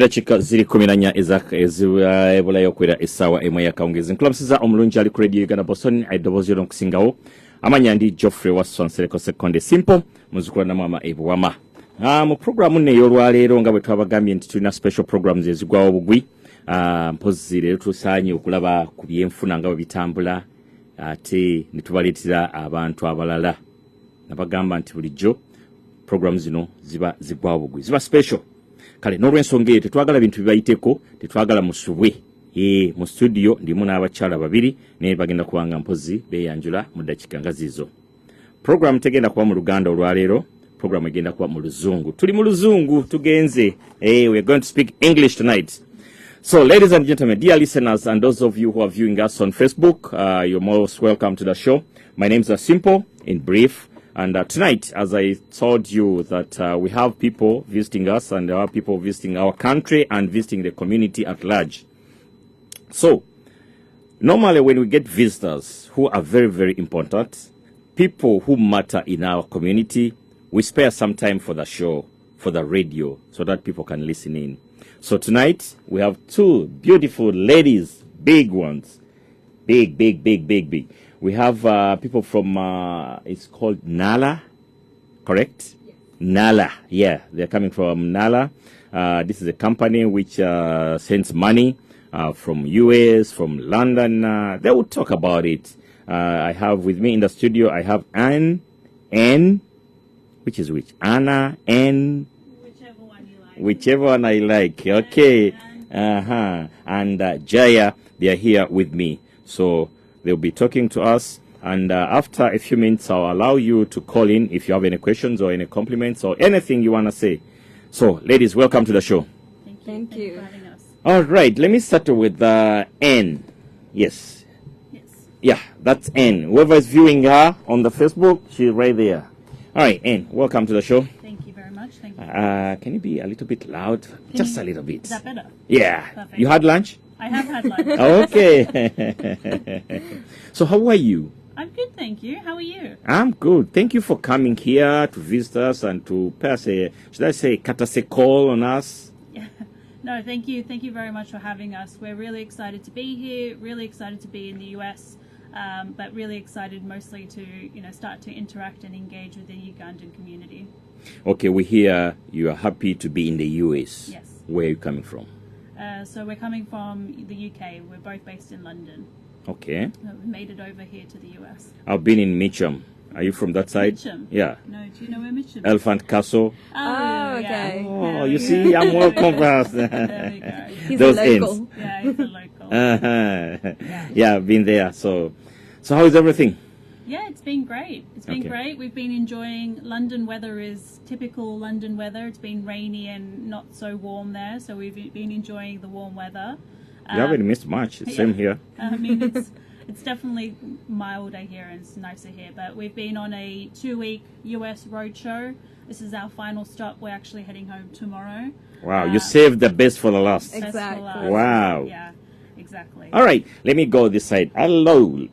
Chika ziri 14 ezibulayo kwera essawa emwe yakawungezi nkulamusiza omulungi ali ku radio Uganda Boston aidobozero nkusingawo amanya ndi Geoffrey Watson Sereko Sekonde Simple muzukula na mama ebuwama mu programu ne yolwaleero nga bwe twabagambye nti tulina special programs ezigwawo bugwi mpozi leero tusanye okulaba ku byenfuna nga bitambula ate nitubaleetera abantu abalala nabagamba nti bulijjo programs zino ziba zigwawo bugwi ziba special kale n'olwensonga eyo tetwagala bintu bibayiteko tetwagala musubwe mu studio ndimu n'abakyala babiri naye bagenda kubanga mpozi beyanjula mu dakika nga zizo program tegenda kuba mu Luganda olwaleero program egenda kuba mu Luzungu tuli mu Luzungu tugenze we are going to speak English tonight. So ladies and gentlemen, dear listeners and those of you who are viewing us on Facebook, you're most welcome to the show. My name's Simple in brief. And tonight, as I told you that we have people visiting us and there are people visiting our country and visiting the community at large. So, normally when we get visitors who are very, very important, people who matter in our community, we spare some time for the show, for the radio, so that people can listen in. So tonight, we have two beautiful ladies, big ones, big. We have people from, it's called Nala, correct? Yes. Nala, yeah, they're coming from Nala. This is a company which sends money from US, from London. They will talk about it. I have with me in the studio, I have Anne, which is which? Anna, N. Whichever one you like. Whichever one I like, okay. And Jaya, they are here with me. So they'll be talking to us, and after a few minutes, I'll allow you to call in if you have any questions or any compliments or anything you want to say. So, ladies, welcome to the show. Thank you for having us. All right, let me start with N. Yes. Yeah, that's N. Whoever is viewing her on the Facebook, she's right there. All right, N, welcome to the show. Thank you very much. Thank you. Can you be a little bit loud? Just a little bit. Is that better? Yeah. Perfect. You had lunch? I have had lunch. Okay. So how are you? I'm good, thank you. How are you? I'm good. Thank you for coming here to visit us and to pass a, should I say, katase call on us? Yeah. No, thank you. Thank you very much for having us. We're really excited to be here, really excited to be in the US, but really excited mostly to, start to interact and engage with the Ugandan community. Okay, we hear you are happy to be in the US. Yes. Where are you coming from? So we're coming from the UK. We're both based in London. Okay. We made it over here to the US. I've been in Mitcham. Are you from that side? Mitcham? Yeah. No, do you know where Mitcham is? Elephant Castle. Oh, okay. Yeah. Oh, you see, I'm welcome for us. There we go. He's Those a local. ends. Yeah, he's a local. Yeah, I've been there. So how is everything? Yeah, it's been great. It's been great. We've been enjoying London weather is typical London weather. It's been rainy and not so warm there, so we've been enjoying the warm weather. You haven't missed much. It's same here. I mean, it's definitely milder here and it's nicer here. But we've been on a 2-week US roadshow. This is our final stop. We're actually heading home tomorrow. Wow, you saved the best for the last. Best for Exactly. last. Wow. Yeah, exactly. All right, let me go this side. Hello,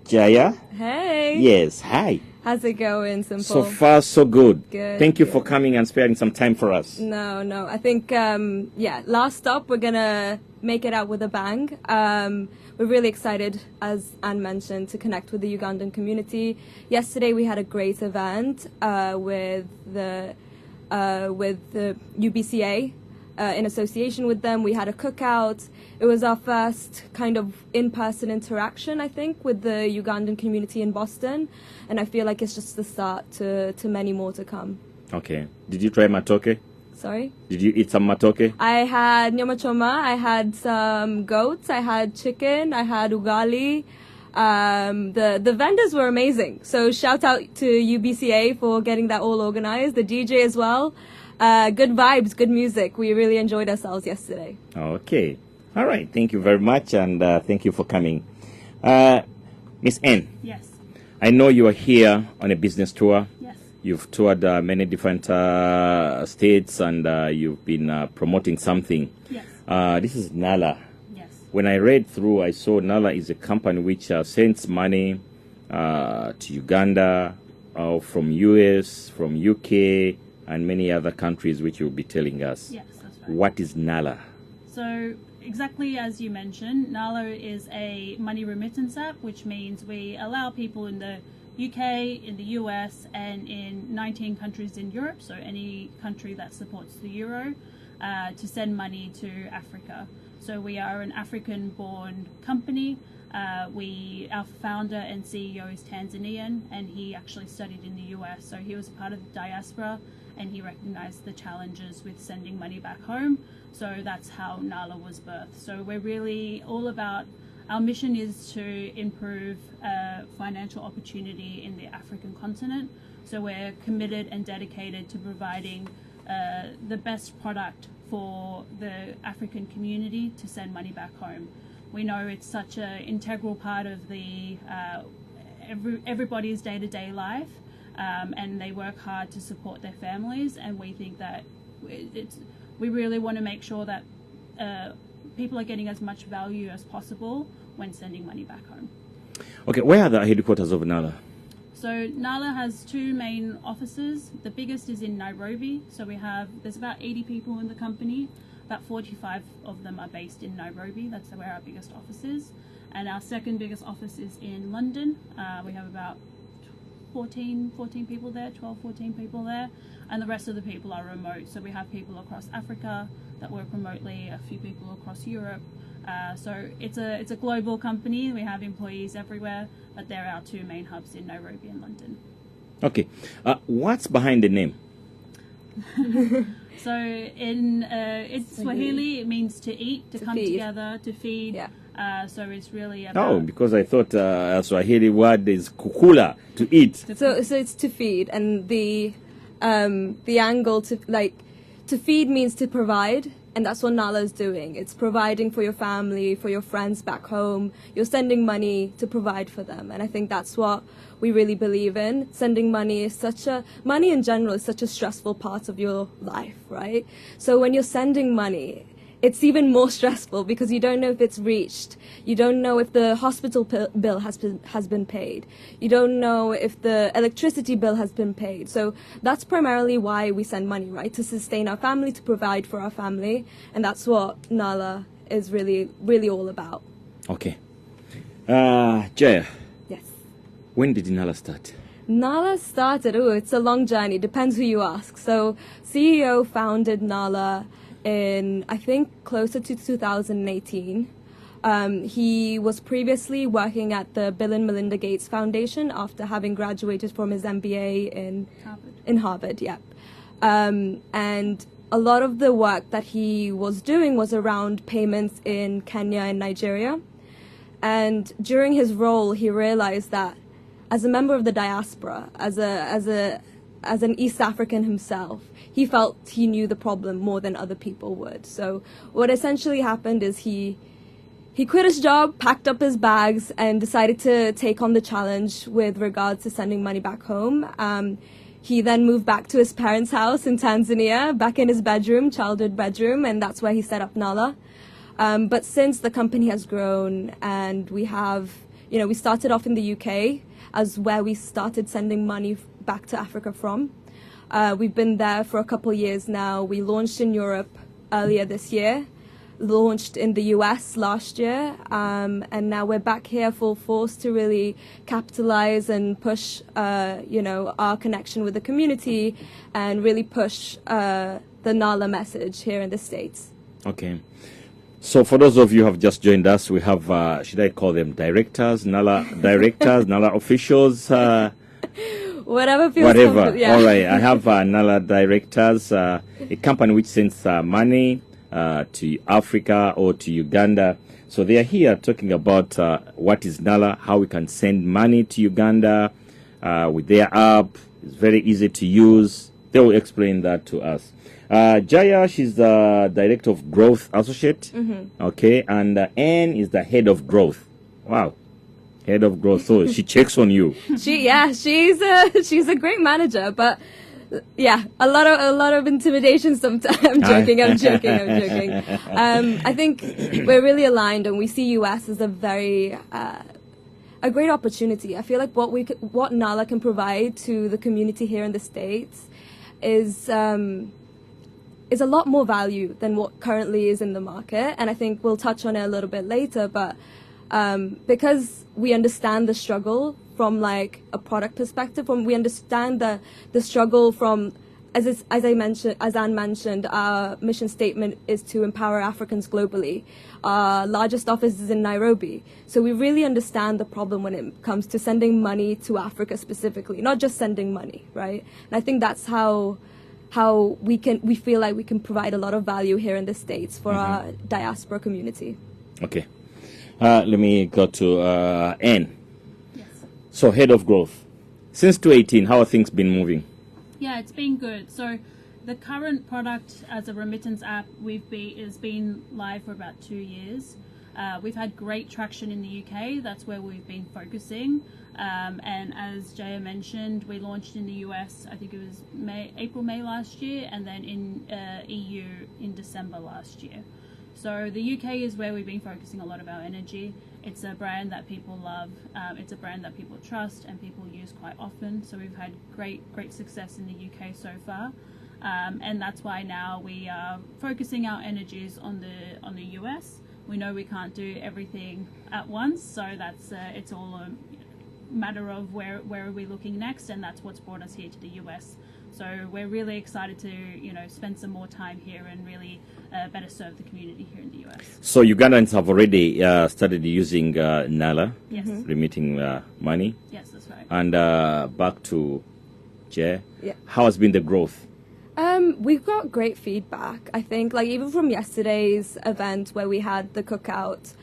Jaya. Hey. Yes, hi. How's it going, Simple? So far, so good. Good, Thank you good. for coming and sparing some time for us. No. I think, last stop, we're going to make it out with a bang. We're really excited, as Anne mentioned, to connect with the Ugandan community. Yesterday, we had a great event with the UBCA. In association with them, we had a cookout. It was our first kind of in-person interaction, I think, with the Ugandan community in Boston, and I feel like it's just the start to many more to come. Okay. Did you try matoke? Sorry? Did you eat some matoke? I had nyama choma, I had some goats, I had chicken, I had ugali. The vendors were amazing. So shout out to UBCA for getting that all organized, the DJ as well. Good vibes, good music. We really enjoyed ourselves yesterday. Okay. All right. Thank you very much, and thank you for coming. Miss N, Yes. I know you are here on a business tour. Yes. You've toured many different states, and you've been promoting something. Yes. This is Nala. Yes. When I read through, I saw Nala is a company which sends money to Uganda, from US, from UK, and many other countries which you'll be telling us. Yes, that's right. What is Nala? So exactly as you mentioned, Nala is a money remittance app, which means we allow people in the UK, in the US, and in 19 countries in Europe, so any country that supports the euro, to send money to Africa. So we are an African-born company. Our founder and CEO is Tanzanian, and he actually studied in the US. So he was part of the diaspora, and he recognized the challenges with sending money back home. So that's how Nala was birthed. So we're really all about, our mission is to improve financial opportunity in the African continent. So we're committed and dedicated to providing the best product for the African community to send money back home. We know it's such an integral part of the everybody's day-to-day life, and they work hard to support their families, and we think that we really want to make sure that people are getting as much value as possible when sending money back home. Okay, where are the headquarters of Nala? So Nala has two main offices. The biggest is in Nairobi. So there's about 80 people in the company. About 45 of them are based in Nairobi. That's where our biggest office is. And our second biggest office is in London. We have about 14 people there, 12, 14 people there. And the rest of the people are remote. So we have people across Africa that work remotely, a few people across Europe. So it's a global company. We have employees everywhere, but there are our two main hubs in Nairobi and London. Okay. What's behind the name? So in Swahili, it means to eat, to come feed. together, to feed. Yeah. So it's really about... Oh, because I thought a Swahili word is kukula, to eat. So it's to feed, and the angle to feed means to provide, and that's what Nala is doing. It's providing for your family, for your friends back home. You're sending money to provide for them, and I think that's what we really believe in. Sending money is money in general is such a stressful part of your life, right? So when you're sending money, it's even more stressful because you don't know if it's reached. You don't know if the hospital bill has been paid. You don't know if the electricity bill has been paid. So that's primarily why we send money, right? To sustain our family, to provide for our family. And that's what Nala is really, really all about. Okay. Jaya, Yes. when did Nala start? Nala started, it's a long journey. Depends who you ask. So CEO founded Nala in, I think, closer to 2018. He was previously working at the Bill and Melinda Gates Foundation after having graduated from his MBA in Harvard. Yeah. And a lot of the work that he was doing was around payments in Kenya and Nigeria. And during his role, he realized that as a member of the diaspora, as an East African himself, he felt he knew the problem more than other people would. So what essentially happened is he quit his job, packed up his bags, and decided to take on the challenge with regards to sending money back home. He then moved back to his parents' house in Tanzania, back in his bedroom, childhood bedroom, and that's where he set up Nala. But since the company has grown and we started off in the UK as where we started sending money back to Africa from. We've been there for a couple years now. We launched in Europe earlier this year, launched in the US last year, and now we're back here full force to really capitalize and push, our connection with the community and really push the Nala message here in the States. Okay. So for those of you who have just joined us, we have, should I call them directors, Nala directors, Nala officials? Whatever feels Whatever. comfortable, yeah. All right. I have Nala directors, a company which sends money to Africa or to Uganda. So they are here talking about what is Nala, how we can send money to Uganda with their app. It's very easy to use. They will explain that to us. Jaya, she's the director of growth associate. Mm-hmm. Okay. And Anne is the head of growth. Wow. Head of growth, so she checks on you. She's a great manager, but yeah, a lot of intimidation sometimes. I'm joking. I think we're really aligned, and we see US as a very a great opportunity. I feel like what Nala can provide to the community here in the States is is a lot more value than what currently is in the market. And I think we'll touch on it a little bit later, but because we understand the struggle from like a product perspective, we understand the struggle from, as Anne mentioned, our mission statement is to empower Africans globally. Our largest office is in Nairobi. So we really understand the problem when it comes to sending money to Africa specifically, not just sending money, right? And I think that's how we feel like we can provide a lot of value here in the States for our diaspora community. Okay. Let me go to Anne. Yes. So head of growth. Since 2018, how have things been moving? Yeah, it's been good. So the current product as a remittance app has been live for about 2 years. We've had great traction in the UK. That's where we've been focusing. And as Jaya mentioned, we launched in the US, I think it was April, May last year, and then in EU in December last year. So the UK is where we've been focusing a lot of our energy. It's a brand that people love. It's a brand that people trust and people use quite often. So we've had great success in the UK so far. And that's why now we are focusing our energies on the US. We know we can't do everything at once, so that's it's all a matter of where are we looking next, and that's what's brought us here to the US. So we're really excited to spend some more time here and really better serve the community here in the US. So Ugandans have already started using Nala, Yes. remitting money. Yes, that's right. And back to Jay. Yeah. How has been the growth? We've got great feedback. I think, like even from yesterday's event where we had the cookout,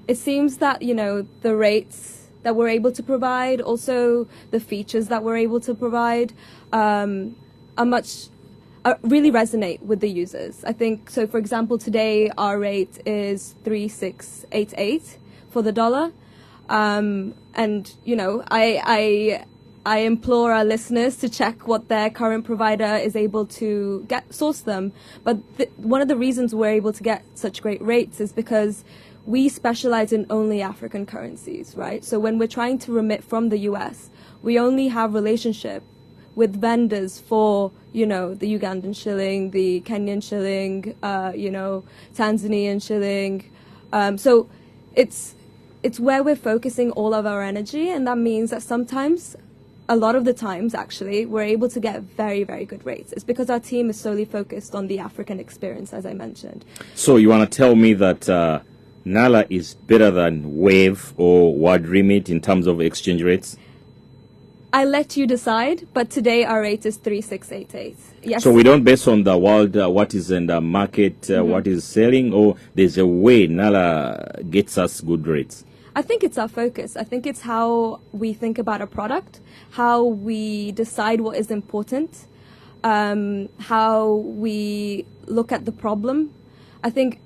it seems that the rates that we're able to provide, also the features that we're able to provide, really resonate with the users. I think so. For example, today our rate is 3.688 for the dollar, and I implore our listeners to check what their current provider is able to source them. But one of the reasons we're able to get such great rates is because we specialize in only African currencies, right? So when we're trying to remit from the US, we only have relationship with vendors for, the Ugandan shilling, the Kenyan shilling, Tanzanian shilling. So it's where we're focusing all of our energy, and that means that sometimes, a lot of the times actually, we're able to get very, very good rates. It's because our team is solely focused on the African experience, as I mentioned. So you want to tell me that Nala is better than Wave or Word Remit in terms of exchange rates? I let you decide, but today our rate is 3.688. Yes. So we don't base on the world, what is in the market, what is selling, or there's a way Nala gets us good rates? I think it's our focus. I think it's how we think about a product, how we decide what is important, how we look at the problem. I think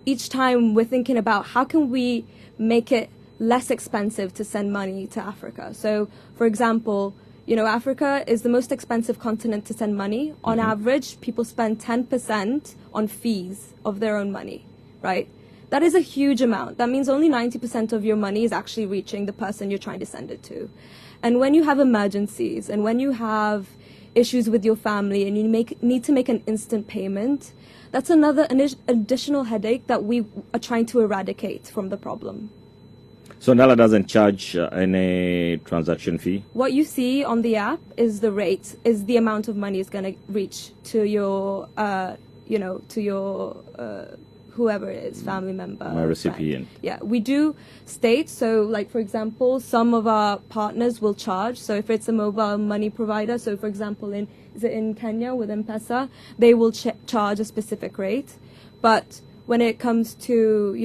each time we're thinking about how can we make it less expensive to send money to Africa. So, for example, Africa is the most expensive continent to send money. On average, people spend 10% on fees of their own money, right? That is a huge amount. That means only 90% of your money is actually reaching the person you're trying to send it to. And when you have emergencies and when you have issues with your family and you need to make an instant payment, that's another additional headache that we are trying to eradicate from the problem. So Nala doesn't charge any transaction fee? What you see on the app is the rate, is the amount of money is going to reach to your, whoever it is, family member. My recipient. Friend. Yeah, we do state, so like for example, some of our partners will charge. So if it's a mobile money provider, so for example, is it in Kenya with M-Pesa, they will charge a specific rate. But when it comes to,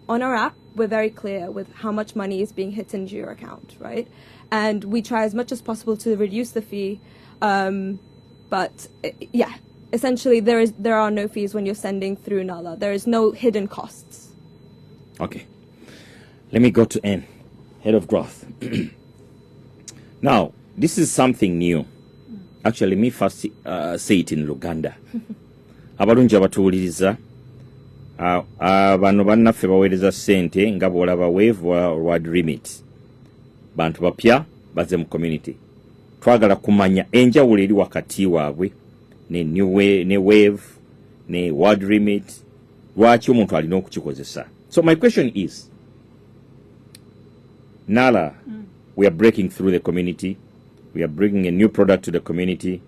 on our app, we're very clear with how much money is being hit into your account, right? And we try as much as possible to reduce the fee. Essentially, there are no fees when you're sending through Nala. There is no hidden costs. Okay. Let me go to Anne, head of growth. Now, this is something new. Actually, let me first say it in Luganda. Abalungi abatuwuliriza, bano bannaffe baweereza ssente nga bw'olaba Wave Word Remit. Bantu bapya bazze mu community. twagala kumanya enjawulo eri wakati waabwe ne wave ne word limit lwaki omuntu alina okukikozesa. So my question is, Nala, we are breaking through the community. We are bringing a new product to the community.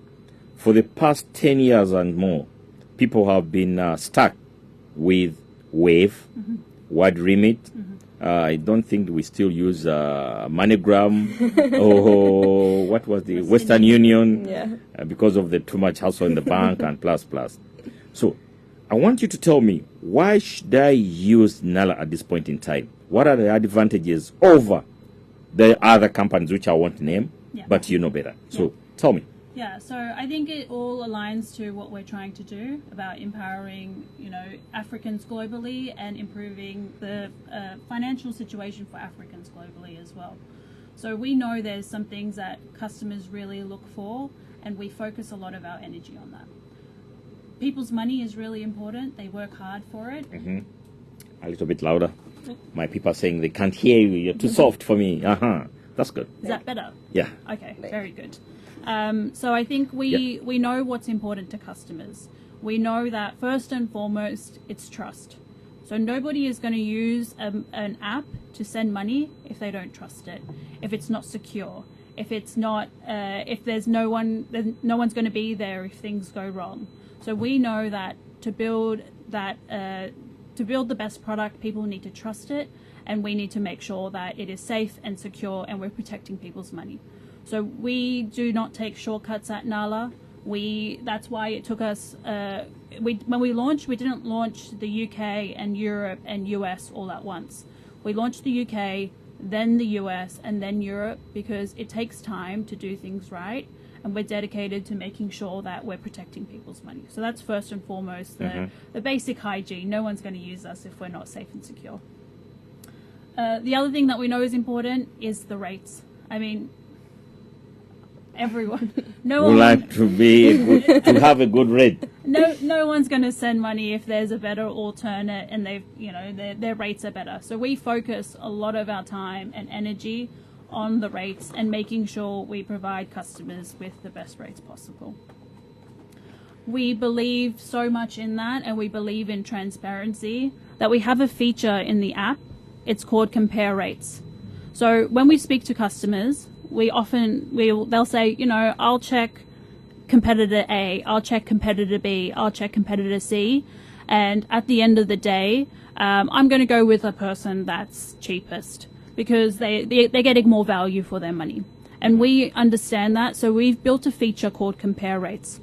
For the past 10 years and more, people have been stuck with wave, word limit. I don't think we still use MoneyGram or what was the Western Union because of the too much hassle in the bank and plus. So I want you to tell me, why should I use Nala at this point in time? What are the advantages over the other companies which I won't name, but you know better? So tell me. Yeah, so I think it all aligns to what we're trying to do about empowering, Africans globally and improving the financial situation for Africans globally as well. So we know there's some things that customers really look for, and we focus a lot of our energy on that. People's money is really important. They work hard for it. A little bit louder. My people are saying they can't hear you. You're too soft for me. That's good. Is that better? Yeah. Okay, very good. So I think we know what's important to customers. We know that first and foremost, it's trust. So nobody is going to use an app to send money if they don't trust it, if it's not secure, if it's not, if there's no one's going to be there if things go wrong. So we know that to build the best product, people need to trust it, and we need to make sure that it is safe and secure, and we're protecting people's money. So we do not take shortcuts at Nala. That's why it took us, when we launched, we didn't launch the UK and Europe and US all at once. We launched the UK, then the US, and then Europe, because it takes time to do things right, and we're dedicated to making sure that we're protecting people's money. So that's first and foremost the basic hygiene. No one's going to use us if we're not safe and secure. The other thing that we know is important is the rates. I mean, everyone. No one would like to have a good rate. No one's going to send money if there's a better alternate and their rates are better. So we focus a lot of our time and energy on the rates and making sure we provide customers with the best rates possible. We believe so much in that, and we believe in transparency, that we have a feature in the app. It's called Compare Rates. So when we speak to customers, they'll say, I'll check competitor A, I'll check competitor B, I'll check competitor C, and at the end of the day, I'm going to go with a person that's cheapest because they're getting more value for their money. And we understand that, so we've built a feature called Compare Rates.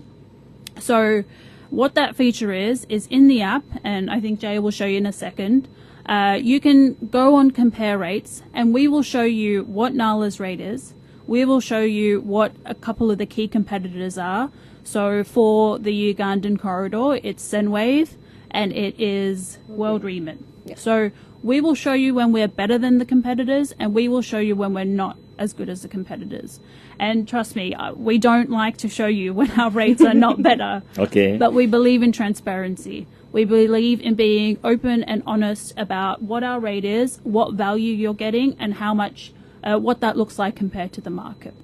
So what that feature is in the app, and I think Jay will show you in a second. You can go on Compare Rates, and we will show you what Nala's rate is. We will show you what a couple of the key competitors are. So for the Ugandan corridor, it's Senwave, and it is World Remit. Yeah. So we will show you when we're better than the competitors, and we will show you when we're not as good as the competitors. And trust me, we don't like to show you when our rates are not better. Okay. But we believe in transparency. We believe in being open and honest about what our rate is, what value you're getting, and how much, what that looks like compared to the market.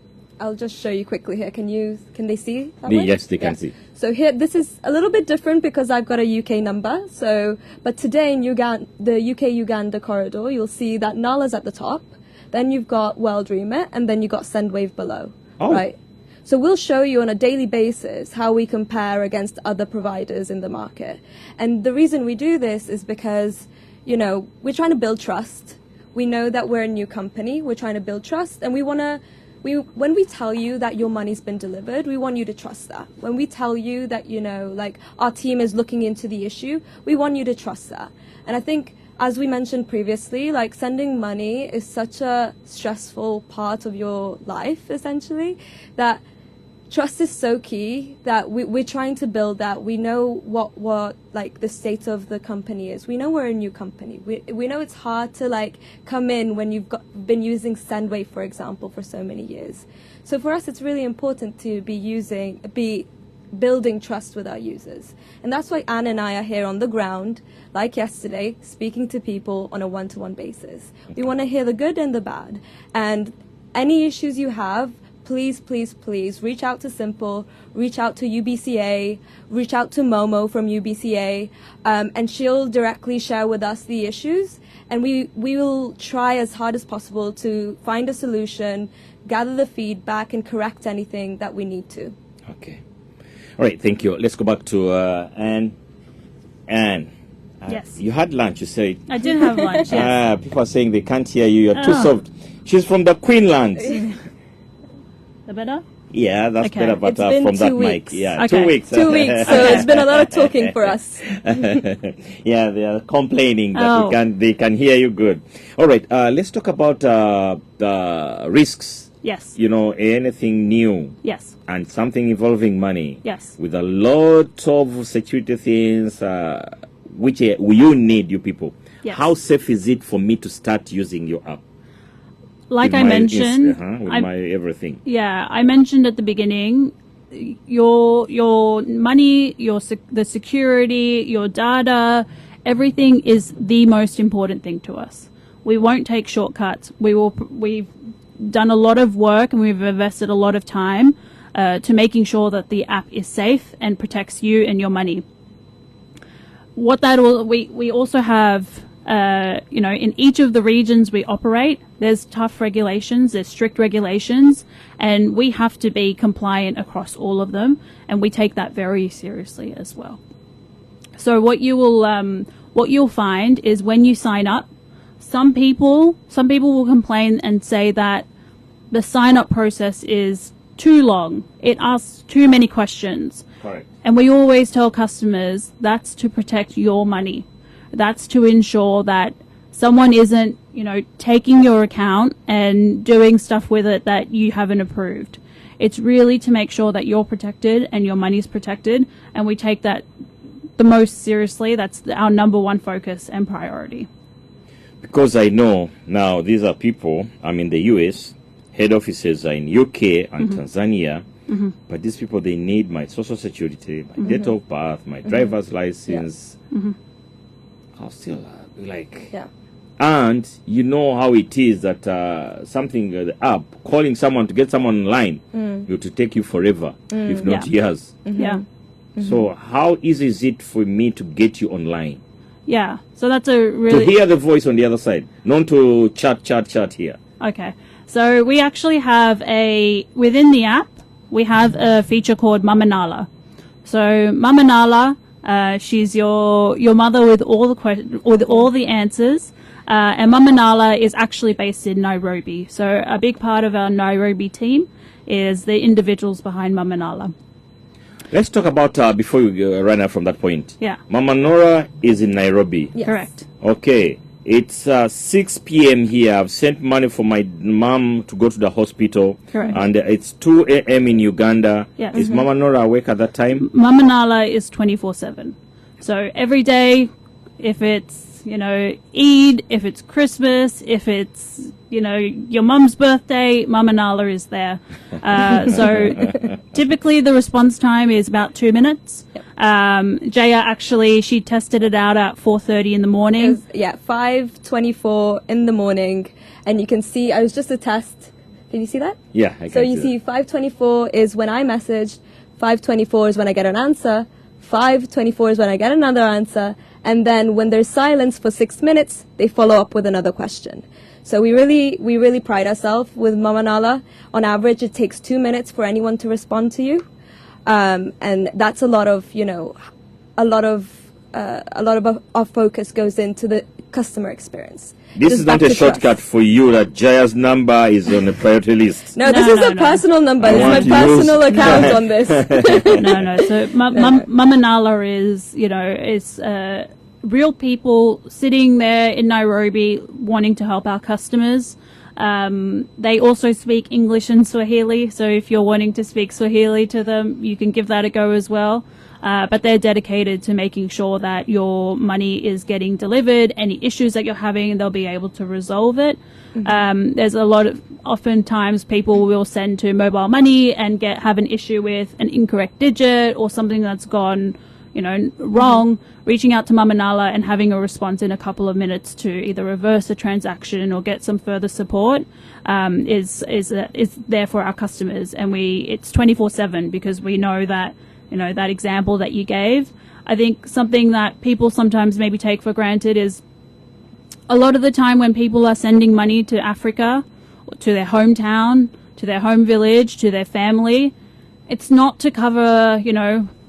I'll just show you quickly here. Can they see that one? Yes, they can see. So here, this is a little bit different because I've got a UK number. But today in the UK-Uganda corridor, you'll see that Nala's at the top. Then you've got World Remit, and then you've got Sendwave below. Oh. Right. So we'll show you on a daily basis how we compare against other providers in the market. And the reason we do this is because, we're trying to build trust. We know that we're a new company. We're trying to build trust, and when we tell you that your money's been delivered, we want you to trust that. When we tell you that, our team is looking into the issue, we want you to trust that. And I think, as we mentioned previously, sending money is such a stressful part of your life, essentially, that trust is so key that we're trying to build that. We know what the state of the company is. We know we're a new company. We know it's hard to come in when you've been using Sendwave, for example, for so many years. So for us, it's really important to be building trust with our users. And that's why Anne and I are here on the ground, like yesterday, speaking to people on a one-to-one basis. We want to hear the good and the bad. And any issues you have, please, please, please reach out to Simple, reach out to UBCA, reach out to Momo from UBCA, and she'll directly share with us the issues. And we will try as hard as possible to find a solution, gather the feedback, and correct anything that we need to. Okay. All right, thank you. Let's go back to Anne. Anne. Yes. You had lunch, you said. I did have lunch, yes. People are saying they can't hear you. You're too soft. She's from the Queenland. The better? Yeah, that's Okay. better, but It's been from 2 that weeks. mic. Yeah, Okay. 2 weeks. 2 weeks, so it's been a lot of talking for us. Yeah, they are complaining that they can hear you good. All right, let's talk about the risks. Yes. You know, anything new Yes. and something involving money. Yes. With a lot of security things, which you need, you people. Yes. How safe is it for me to start using your app? Like With I my mentioned, with my everything. yeah, I mentioned at the beginning, your money, the security, your data, everything is the most important thing to us. We won't take shortcuts. We've done a lot of work and we've invested a lot of time to making sure that the app is safe and protects you and your money. We also have, in each of the regions we operate, there's tough regulations, there's strict regulations, and we have to be compliant across all of them, and we take that very seriously as well. So what you'll find is when you sign up, some people will complain and say that the sign up process is too long. It asks too many questions. Correct. And we always tell customers that's to protect your money. That's to ensure that someone isn't, taking your account and doing stuff with it that you haven't approved. It's really to make sure that you're protected and your money's protected, and we take that the most seriously. That's our number one focus and priority. Because I know now these are people, I'm in the US, head offices are in UK and Tanzania, but these people, they need my social security, my date of birth, my driver's license. Yeah. I'll still Yeah. And you know how it is that the app, calling someone to get someone online, it will take you forever, if not years. Yeah. So how easy is it for me to get you online? Yeah. So that's a really... To hear the voice on the other side, not to chat here. Okay. So we actually have within the app, we have a feature called Mama Nala. So Mama Nala, she's your mother with all the answers. And Mama Nala is actually based in Nairobi. So a big part of our Nairobi team is the individuals behind Mama Nala. Let's talk about, before we run out from that point. Yeah. Mama Nora is in Nairobi. Yes. Correct. Okay. It's 6 p.m. here. I've sent money for my mom to go to the hospital. Correct. And it's 2 a.m. in Uganda. Yes. Is Mama Nora awake at that time? Mama Nala is 24/7. So every day, if it's, Eid, if it's Christmas, if it's, your mum's birthday, Mama Nala is there. So typically the response time is about 2 minutes. Yep. Jaya actually, she tested it out at 4:30 in the morning. 5:24 in the morning, and you can see, I was just a test. Did you see that? Yeah, I can So you see see 5:24 is when I messaged, 5:24 is when I get an answer, 5:24 is when I get another answer, and then when there's silence for 6 minutes, they follow up with another question. So we really pride ourselves with Mama Nala. On average, it takes 2 minutes for anyone to respond to you, and that's a lot of our focus goes into the customer experience. This Just is not back a to trust. shortcut for you that Jaya's number is on the priority list. No, this No, is no, a no. personal number. I This is my want to personal use- account on this. No. So Mama Nala is, real people sitting there in Nairobi wanting to help our customers. They also speak English and Swahili, so if you're wanting to speak Swahili to them, you can give that a go as well. But they're dedicated to making sure that your money is getting delivered. Any issues that you're having, they'll be able to resolve it. There's oftentimes people will send to mobile money and have an issue with an incorrect digit or something that's gone, wrong, reaching out to Mama Nala and having a response in a couple of minutes to either reverse a transaction or get some further support is there for our customers. And it's 24/7 because we know that, that example that you gave. I think something that people sometimes maybe take for granted is a lot of the time when people are sending money to Africa, to their hometown, to their home village, to their family, it's not to cover,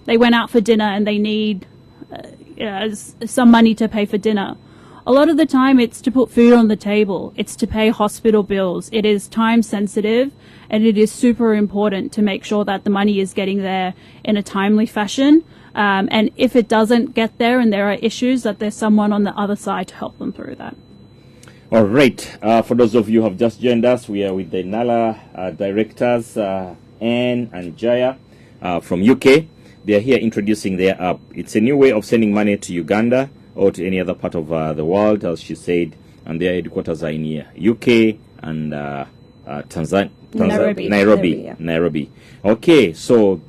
they went out for dinner and they need some money to pay for dinner. A lot of the time it's to put food on the table. It's to pay hospital bills. It is time sensitive, and it is super important to make sure that the money is getting there in a timely fashion. And if it doesn't get there and there are issues, that there's someone on the other side to help them through that. All right. For those of you who have just joined us, we are with the Nala directors, Anne and Jaya from UK. They are here introducing their app. It's a new way of sending money to Uganda or to any other part of the world, as she said, and their headquarters are in here, UK and Tanzania. Nairobi. Okay, so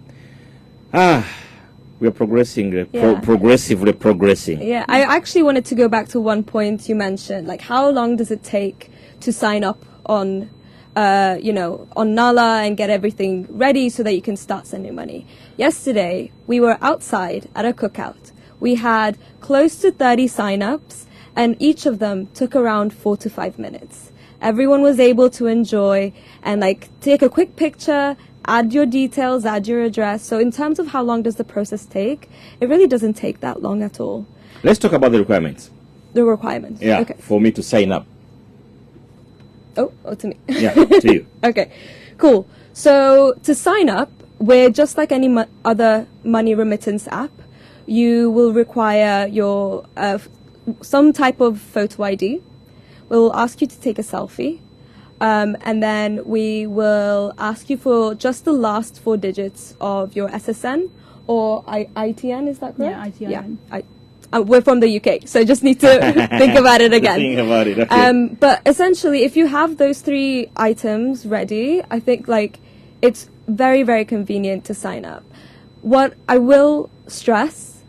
we are progressing, progressively progressing. Yeah, I actually wanted to go back to one point you mentioned, like how long does it take to sign up on on Nala and get everything ready so that you can start sending money. Yesterday, we were outside at a cookout. We had close to 30 sign-ups, and each of them took around 4 to 5 minutes. Everyone was able to enjoy and take a quick picture, add your details, add your address. So in terms of how long does the process take, it really doesn't take that long at all. Let's talk about the requirements. The requirements. Yeah, okay. For me to sign up. Oh, to me. Yeah, to you. Okay, cool. So to sign up, we're just like any other money remittance app. You will require your some type of photo ID. We'll ask you to take a selfie. And then we will ask you for just the last 4 digits of your SSN or ITN, is that correct? Yeah, ITN. Yeah, we're from the UK, so I just need to think about it again. Think about it, okay. But essentially, if you have those 3 items ready, I think it's very, very convenient to sign up. What I will stress,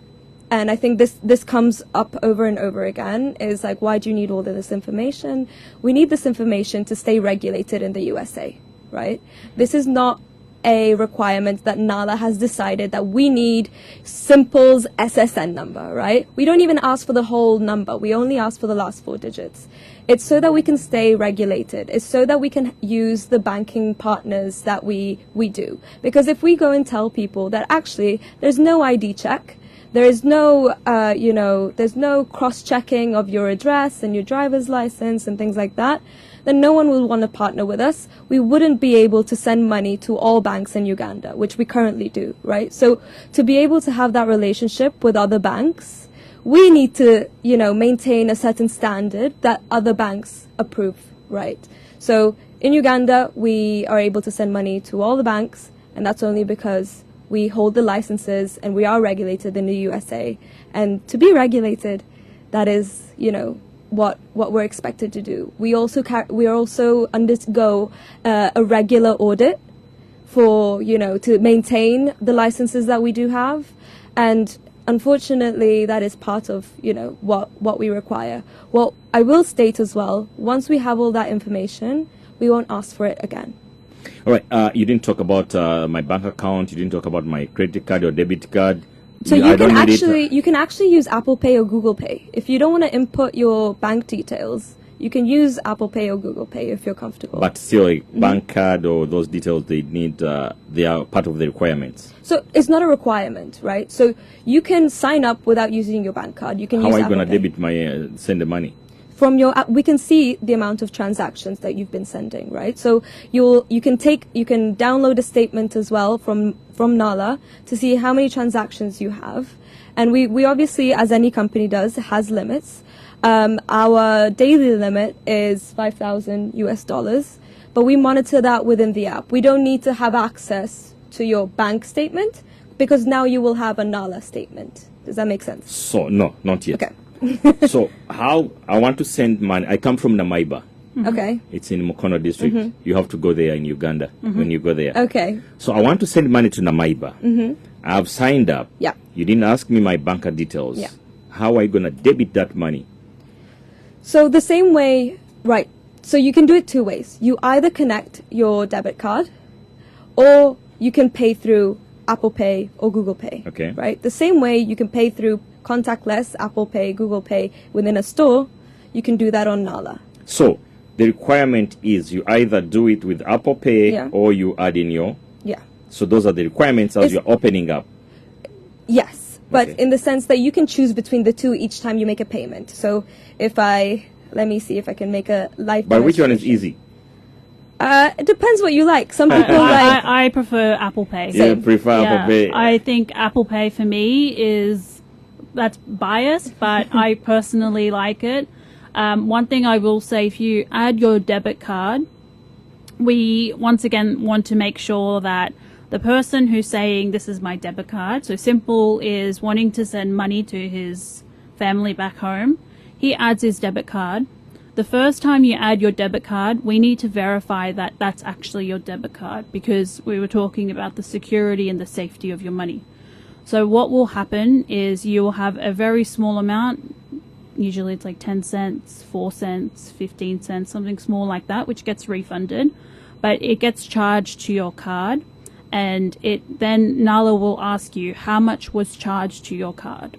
and I think this comes up over and over again, is why do you need all of this information? We need this information to stay regulated in the USA, right? This is not a requirement that Nala has decided that we need Simple's SSN number, right? We don't even ask for the whole number. We only ask for the last 4 digits. It's so that we can stay regulated. It's so that we can use the banking partners that we do. Because if we go and tell people that actually there's no ID check, there is no, there's no cross-checking of your address and your driver's license and things like that, then no one will want to partner with us. We wouldn't be able to send money to all banks in Uganda, which we currently do, right? So to be able to have that relationship with other banks, we need to, maintain a certain standard that other banks approve, right? So in Uganda, we are able to send money to all the banks, and that's only because we hold the licenses and we are regulated in the USA. And to be regulated, that is, what we're expected to do. We also undergo a regular audit for to maintain the licenses that we do have, and unfortunately that is part of what we require. Well, I will state as well, once we have all that information, we won't ask for it again. All right. You didn't talk about my bank account. You didn't talk about my credit card or debit card. So you can actually use Apple Pay or Google Pay. If you don't want to input your bank details, you can use Apple Pay or Google Pay if you're comfortable. But still, a bank card or those details, they need, they are part of the requirements. So it's not a requirement, right? So you can sign up without using your bank card. You can use Apple Pay. How are you going to debit my, send the money? From your app, we can see the amount of transactions that you've been sending, right? So you can download a statement as well from Nala to see how many transactions you have. And we obviously, as any company does, has limits. Our daily limit is $5,000, but we monitor that within the app. We don't need to have access to your bank statement because now you will have a Nala statement. Does that make sense? So, no, not yet. Okay. So how I want to send money. I come from Namaiba. Mm-hmm. Okay. It's in Mukono district. Mm-hmm. You have to go there in Uganda when you go there. Okay. So I want to send money to Namaiba. Mm-hmm. I've signed up. Yeah. You didn't ask me my banker details. Yeah. How are you going to debit that money? So the same way, right. So you can do it two ways. You either connect your debit card or you can pay through Apple Pay or Google Pay. Okay. Right? The same way you can pay through contactless, Apple Pay, Google Pay within a store, you can do that on Nala. So the requirement is you either do it with Apple Pay Yeah. or you add in your... Yeah. So those are the requirements as you're opening up. Yes, but Okay. in the sense that you can choose between the two each time you make a payment. So if let me see if I can make a live But which one is demonstration. easy? It depends what you like. Some people like... I prefer Apple Pay. You prefer Apple Pay? I think Apple Pay for me that's biased, but I personally like it. One thing I will say, if you add your debit card, we once again want to make sure that the person who's saying this is my debit card, so Simple is wanting to send money to his family back home, he adds his debit card. The first time you add your debit card, we need to verify that that's actually your debit card, because we were talking about the security and the safety of your money. So what will happen is you will have a very small amount, usually it's like 10 cents, 4 cents, 15 cents, something small like that, which gets refunded, but it gets charged to your card, and then Nala will ask you how much was charged to your card.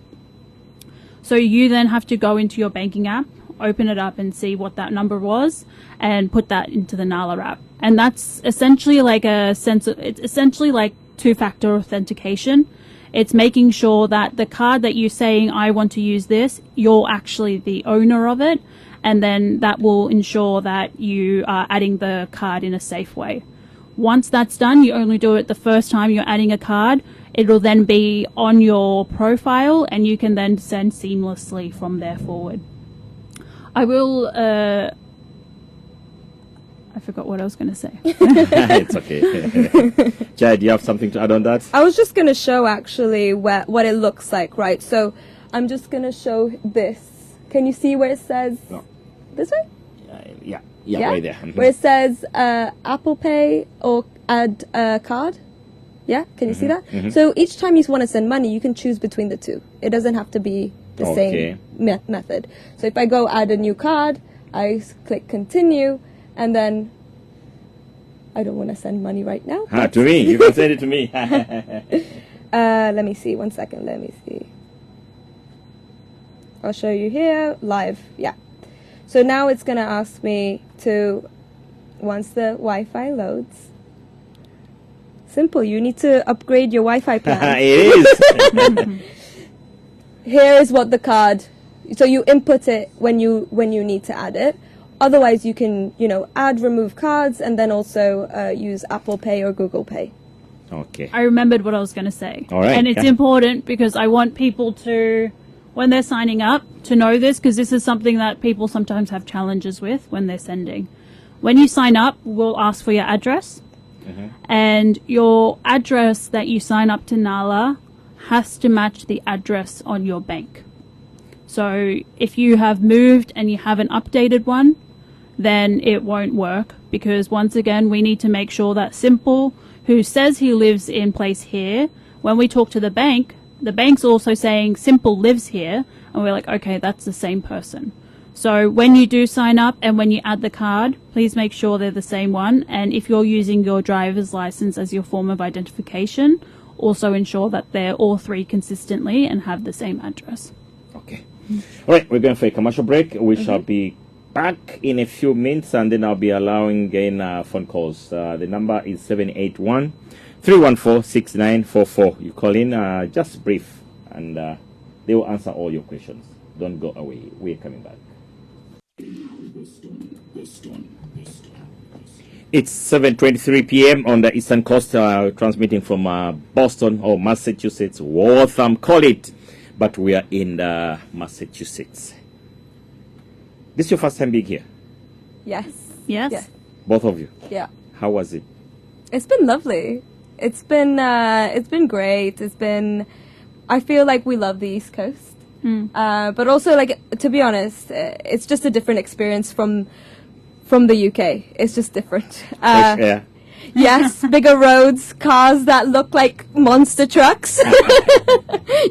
So you then have to go into your banking app, open it up and see what that number was and put that into the Nala app. And that's essentially like it's essentially like two-factor authentication. It's making sure that the card that you're saying, I want to use this, you're actually the owner of it. And then that will ensure that you are adding the card in a safe way. Once that's done, you only do it the first time you're adding a card. It'll then be on your profile and you can then send seamlessly from there forward. I will, I forgot what I was going to say. It's okay. Jai, do you have something to add on that? I was just going to show actually what it looks like, right? So I'm just going to show this. Can you see where it says No. this way? Yeah, right there. Mhm. Where it says Apple Pay or add a card. Yeah, can you see that? Mm-hmm. So each time you want to send money, you can choose between the two. It doesn't have to be the Okay. same method. So if I go add a new card, I click continue, and then I don't want to send money right now. To me. You can send it to me. Let me see. 1 second. Let me see. I'll show you here live. Yeah. So now it's going to ask me to, once the Wi-Fi loads. Simple. You need to upgrade your Wi-Fi plan. It is. Here is what the card. So you input it when you need to add it. Otherwise, you can add, remove cards, and then also use Apple Pay or Google Pay. Okay. I remembered what I was going to say. All right. And it's important because I want people to, when they're signing up, to know this, because this is something that people sometimes have challenges with when they're sending. When you sign up, we'll ask for your address. Mm-hmm. And your address that you sign up to Nala has to match the address on your bank. So if you have moved and you have an updated one, then it won't work, because once again, we need to make sure that Simple, who says he lives in place here, when we talk to the bank's also saying Simple lives here, and we're like, okay, that's the same person. So when you do sign up and when you add the card, please make sure they're the same one. And if you're using your driver's license as your form of identification, also ensure that they're all three consistently and have the same address. Okay. All right, we're going for a commercial break. We shall be back in a few minutes, and then I'll be allowing again phone calls. The number is 781-314-6944. You call in, just brief, and they will answer all your questions. Don't go away. We're coming back. It's 7:23 p.m. on the Eastern Coast, transmitting from Boston or Massachusetts, Waltham, call it. But we are in Massachusetts. This is your first time being here? Yes. Yes? Yeah. Both of you? Yeah. How was it? It's been lovely. It's been great. I feel like we love the East Coast. But also, like, to be honest, it's just a different experience from the UK. It's just different. Yeah. Yes, bigger roads, cars that look like monster trucks.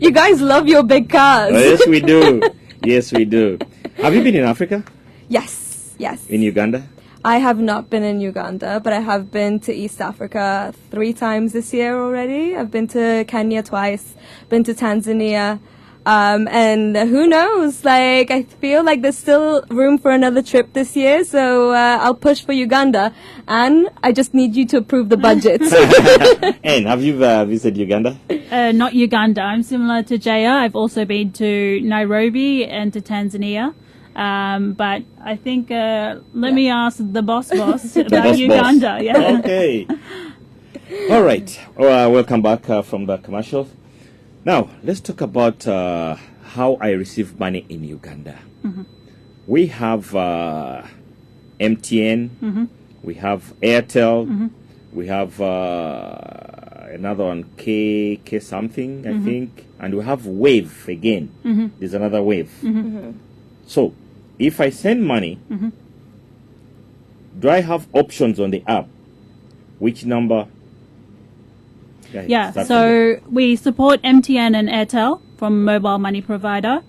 You guys love your big cars. Oh, yes, we do. Yes, we do. Have you been in Africa? Yes, yes. In Uganda? I have not been in Uganda, but I have been to East Africa 3 times this year already. I've been to Kenya twice, been to Tanzania, and who knows, like, I feel like there's still room for another trip this year, so I'll push for Uganda, and I just need you to approve the budget. And have you visited Uganda? Not Uganda. I'm similar to Jaya. I've also been to Nairobi and to Tanzania. But I think let me ask the boss about boss. Uganda. Yeah. Okay. All right. Welcome back from the commercial. Now, let's talk about how I receive money in Uganda. Mm-hmm. We have MTN, Mm-hmm. we have Airtel, Mm-hmm. we have another one, K something, I think, and we have Wave again. Mm-hmm. There's another Wave. Mm-hmm. So, if I send money, Mm-hmm. do I have options on the app? Which number? Yeah, start from so we support MTN and Airtel from mobile money provider.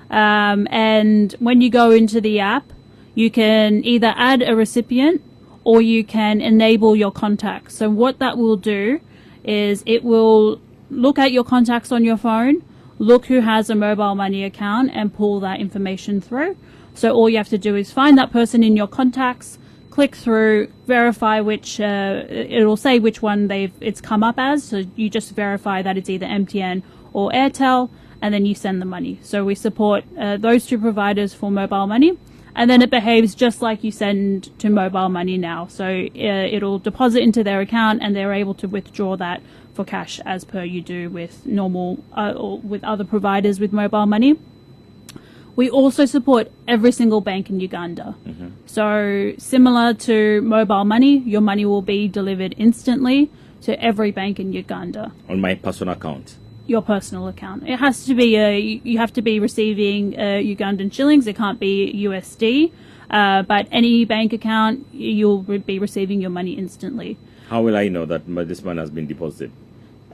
And when you go into the app, you can either add a recipient or you can enable your contacts. So what that will do is it will look at your contacts on your phone, look who has a mobile money account and pull that information through. So all you have to do is find that person in your contacts, click through, verify which, it'll say which one it's come up as. So you just verify that it's either MTN or Airtel, and then you send the money. So we support those 2 providers for mobile money. And then it behaves just like you send to mobile money now. So it'll deposit into their account and they're able to withdraw that for cash as per you do with normal or with other providers with mobile money. We also support every single bank in Uganda. Mm-hmm. So similar to mobile money, your money will be delivered instantly to every bank in Uganda. On my personal account. Your personal account. It has to be you have to be receiving Ugandan shillings. It can't be USD. But any bank account, you'll be receiving your money instantly. How will I know that this money has been deposited?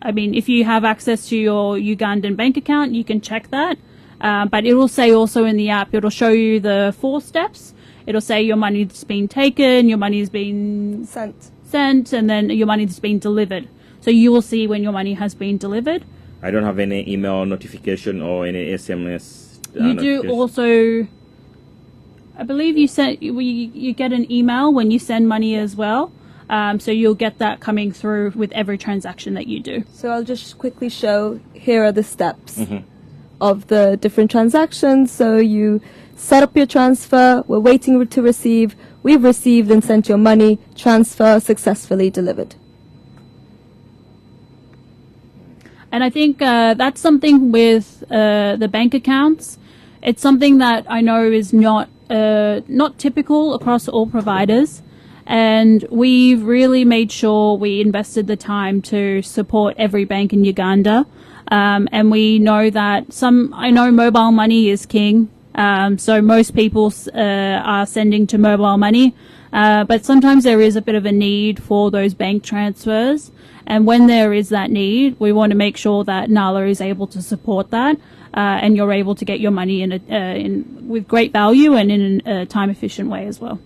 I mean, if you have access to your Ugandan bank account, you can check that. But it will say also in the app, it'll show you the 4 steps. It'll say your money's been taken, your money's been sent, and then your money's been delivered. So you will see when your money has been delivered. I don't have any email notification or any SMS. You do also, I believe you get an email when you send money as well. So you'll get that coming through with every transaction that you do. So I'll just quickly show, here are the steps of the different transactions. So you set up your transfer, we're waiting to receive, we've received and sent your money, transfer successfully delivered. And I think that's something with the bank accounts. It's something that I know is not typical across all providers. And we've really made sure we invested the time to support every bank in Uganda. And we know that I know mobile money is king. So most people are sending to mobile money. But sometimes there is a bit of a need for those bank transfers. And when there is that need, we want to make sure that NALA is able to support that. And you're able to get your money with great value and in a time-efficient way as well.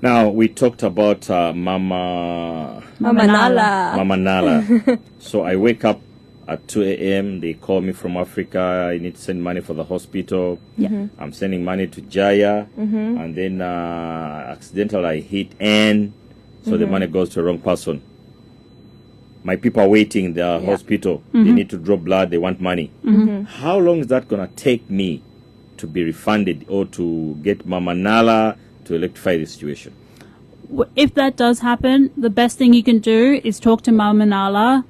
Now, we talked about Mama Nala. So I wake up at 2 a.m. They call me from Africa. I need to send money for the hospital. Yeah. I'm sending money to Jaya. And then accidentally I hit N. So the money goes to the wrong person. My people are waiting in the hospital. They need to draw blood. They want money. How long is that going to take me to be refunded or to get Mama Nala to rectify the situation? If that does happen, the best thing you can do is talk to Mama Nala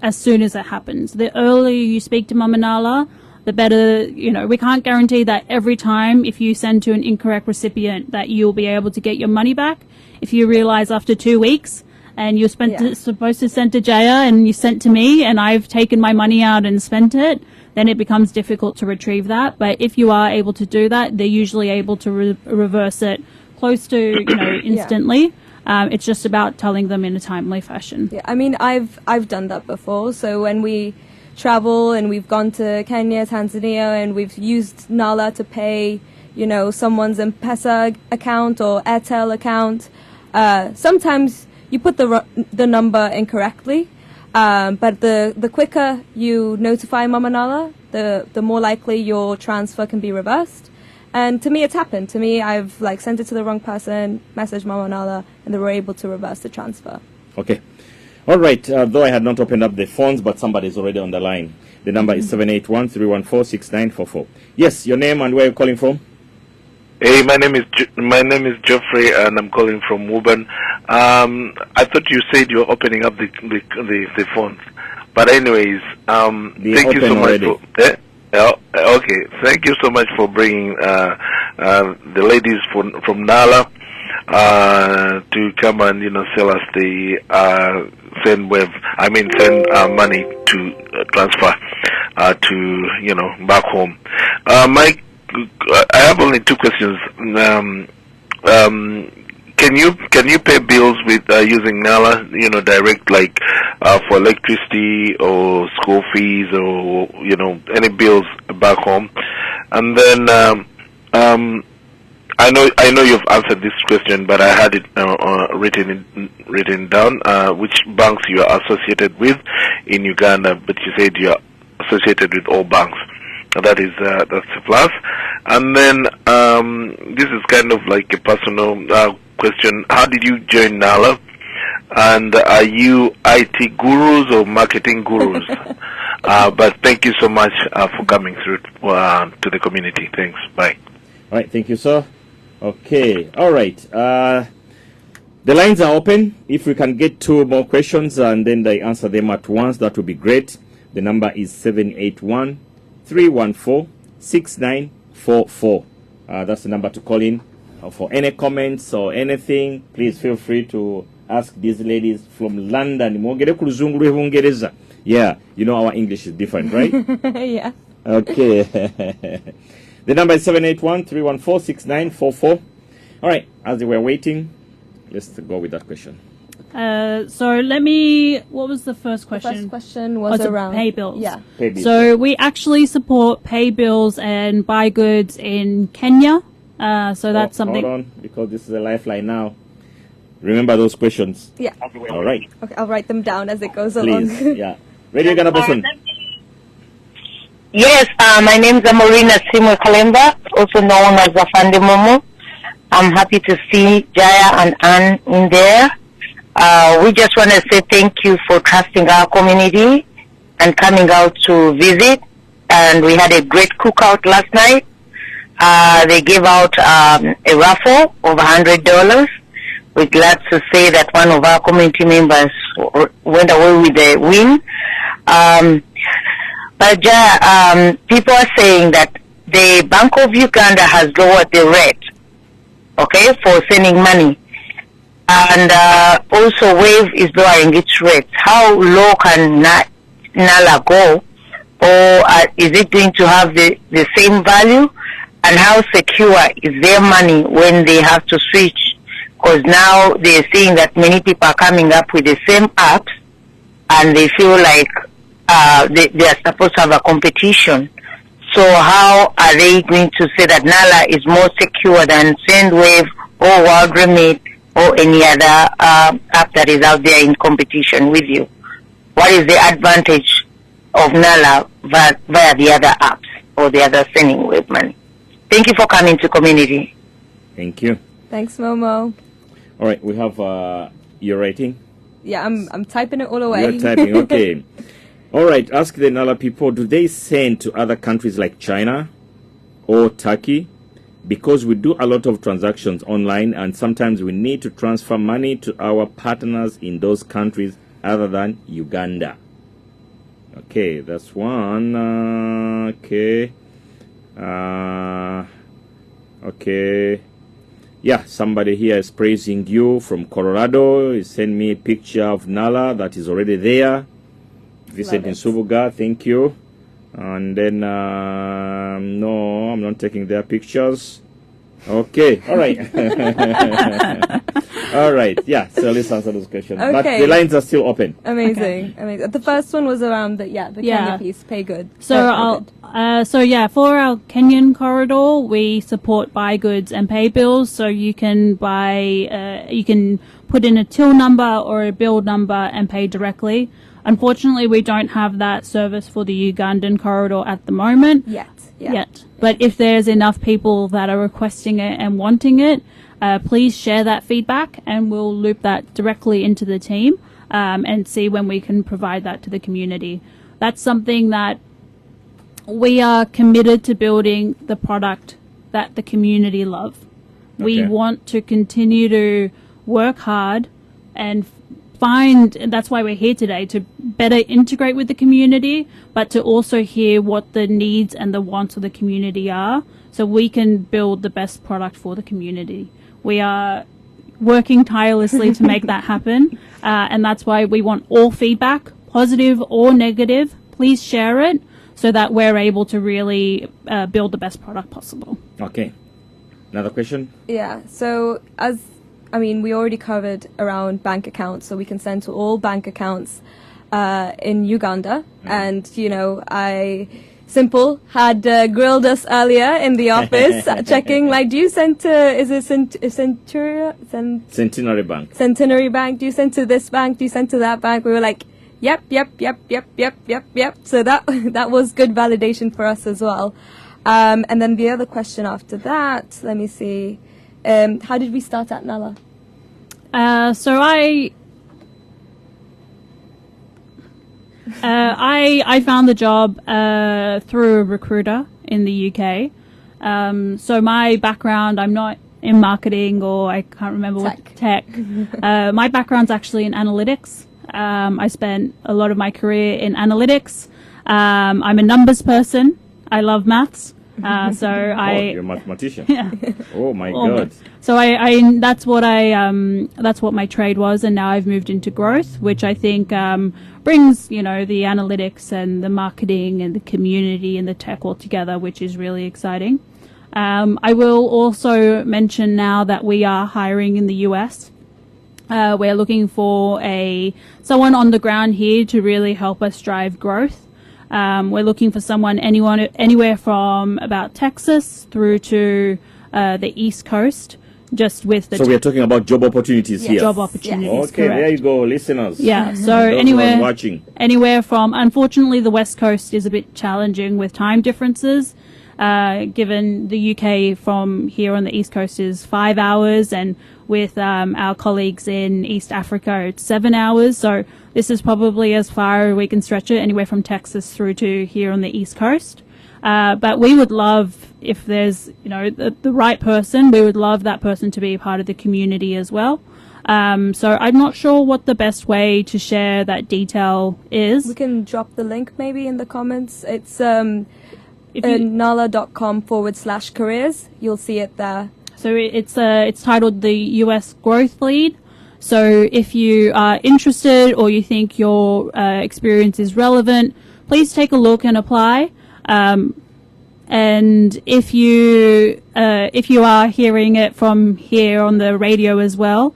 as soon as it happens. The earlier you speak to Mama Nala, the better. We can't guarantee that every time if you send to an incorrect recipient that you'll be able to get your money back. If you realize after 2 weeks and you're supposed to send to Jaya and you sent to me and I've taken my money out and spent it, then it becomes difficult to retrieve that. But if you are able to do that, they're usually able to reverse it close to, instantly. It's just about telling them in a timely fashion. Yeah, I mean, I've done that before. So when we travel and we've gone to Kenya, Tanzania, and we've used Nala to pay, someone's M-Pesa account or Airtel account, sometimes you put the number incorrectly. But the quicker you notify Mama Nala, the more likely your transfer can be reversed. And to me, it's happened. To me, I've sent it to the wrong person, messaged Mama Nala, and they were able to reverse the transfer. Okay. All right. Though I had not opened up the phones, but somebody's already on the line. The number is 781-314-6944. Yes, your name and where you're calling from? Hey, my name is Geoffrey, and I'm calling from Wuban. I thought you said you were opening up the phones, but anyways, thank you so much. Okay, thank you so much for bringing the ladies from Nala to come and sell us the send money to transfer to back home. Mike. I have only two questions. Can you pay bills with using Nala? Direct for electricity or school fees or any bills back home? And then I know you've answered this question, but I had it written down. Which banks you are associated with in Uganda? But you said you are associated with all banks. That's a plus. And then this is kind of like a personal question. How did you join Nala? And are you IT gurus or marketing gurus? But thank you so much for coming through to the community. Thanks. Bye. All right. Thank you, sir. Okay. All right. The lines are open. If we can get two more questions and then they answer them at once, that would be great. The number is 781-314-6944. That's the number to call in. For any comments or anything, please feel free to ask these ladies from London. Yeah, our English is different, right? Yeah. Okay. The number is 781-314-6944. All right, as we were waiting, let's go with that question. What was the first question? The first question was around pay bills. Yeah. Pay bills. So we actually support pay bills and buy goods in Kenya. So that's something. Hold on, because this is a lifeline now. Remember those questions. Yeah. All right. Okay, I'll write them down as it goes Please. along. Yeah. Radio Uganda person. Yes, my name is Amorina Simwe Kalemba, also known as Afande Momo. I'm happy to see Jaya and Anne in there. We just want to say thank you for trusting our community and coming out to visit. And we had a great cookout last night. They gave out a raffle of $100. We're glad to say that one of our community members went away with the win. But people are saying that the Bank of Uganda has lowered the rate, okay, for sending money. And also Wave is lowering its rates. How low can Nala go? Or is it going to have the same value? And how secure is their money when they have to switch? Because now they're seeing that many people are coming up with the same apps and they feel like they are supposed to have a competition. So how are they going to say that Nala is more secure than SendWave or World Remit or any other app that is out there in competition with you? What is the advantage of Nala via the other apps or the other sending wave money? Thank you for coming to community. Thank you. Thanks, Momo. All right, we have your rating. Yeah, I'm typing it all away. You're typing, okay. All right, ask the Nala people, do they send to other countries like China or Turkey? Because we do a lot of transactions online and sometimes we need to transfer money to our partners in those countries other than Uganda. Okay, that's one. Okay. Okay. Yeah, somebody here is praising you from Colorado. He sent me a picture of Nala that is already there. Vincent in Subuga, thank you. And then, no, I'm not taking their pictures. Okay, all right. All right, yeah, so let's answer those questions. But Okay. the lines are still open. Amazing, amazing. The first one was around the Yeah. Kenya piece, pay good. So for our Kenyan corridor, we support buy goods and pay bills. So you can you can put in a till number or a bill number and pay directly. Unfortunately, we don't have that service for the Ugandan corridor at the moment. Yet. But if there's enough people that are requesting it and wanting it, please share that feedback and we'll loop that directly into the team and see when we can provide that to the community. That's something that we are committed to building the product that the community love. We want to continue to work hard and and that's why we're here today, to better integrate with the community, but to also hear what the needs and the wants of the community are, so we can build the best product for the community. We are working tirelessly to make that happen, and that's why we want all feedback, positive or negative. Please share it so that we're able to really build the best product possible. Okay. Another question? Yeah, so we already covered around bank accounts, so we can send to all bank accounts in Uganda. And, Simple had grilled us earlier in the office, checking, do you send to, Centenary Bank. Centenary Bank, do you send to this bank, do you send to that bank? We were like, yep. So that was good validation for us as well. And then the other question after that, let me see. How did we start at Nala? I found the job through a recruiter in the UK. So my background, I'm not in marketing or I can't remember what tech. My background's actually in analytics. I spent a lot of my career in analytics. I'm a numbers person. I love maths. You're a mathematician. Yeah. Oh my God. So that's what my trade was, and now I've moved into growth, which I think brings the analytics and the marketing and the community and the tech all together, which is really exciting. I will also mention now that we are hiring in the US. We're looking for someone on the ground here to really help us drive growth. We're looking for someone anywhere from about Texas through to the East Coast, just with the. So we are talking about job opportunities here. Job opportunities. Yes. Okay, correct. There you go, listeners. Yeah. So anywhere from. Unfortunately, the West Coast is a bit challenging with time differences. Given the UK from here on the East Coast is 5 hours, and with our colleagues in East Africa, it's 7 hours. So this is probably as far as we can stretch it, anywhere from Texas through to here on the East Coast. But we would love, if there's the right person, we would love that person to be a part of the community as well. So I'm not sure what the best way to share that detail is. We can drop the link maybe in the comments. It's nala.com/careers. You'll see it there. So it's titled the US Growth Lead. So if you are interested or you think your experience is relevant, please take a look and apply. And if you are hearing it from here on the radio as well,